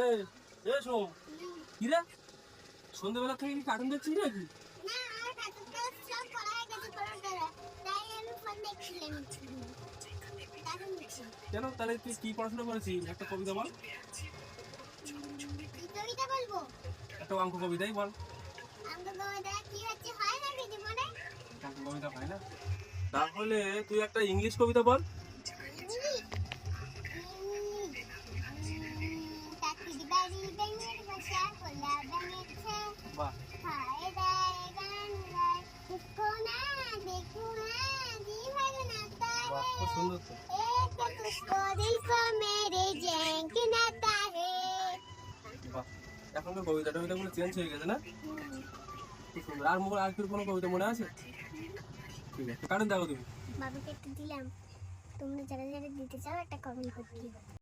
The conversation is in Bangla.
এই এই শোন, কি রে সন্ধ্যাবেলা থেকে কি কার্টুন দেখছিস নাকি? না, আমার কার্টুনটা সব পড়া হয়ে গেছে পড়াটা, তাই আমি ফোন দেখছিলাম। কার্টুন দেখছি। কেন তাহলে তুই কি পড়াশোনা করেছিস? একটা কবিতা বল। কি কবিতা বলবো? একটা অঙ্ক কবিতাই বল। অঙ্ক কবিতা কি হচ্ছে, হয় না কি জীবনে? অঙ্ক কবিতা হয় না, তাহলে তুই একটা ইংলিশ কবিতা বল। কাকির বাড়ি ব্যাঙের বাসা, কোলা ব্যাঙেছে বাহ, হায় দায় গান গায়, দেখো না দেখো না জি ভাগনা বাহ, তারে, খুব সুন্দর তো। एक तुझको देखो मेरे जैंक नाता है। বাহ, এখনকার কবিতা টবিতাগুলো চেঞ্জ হয়ে গেছে না? খুব সুন্দর। আর আর তোর কোনো কবিতা মনে আছে? ঠিক আছে, কারণ দেখো তুমি। বাবাকে একটা দিলাম, তোমরা যারা যারা দিতে চাও একটা কমেন্ট করে দিও।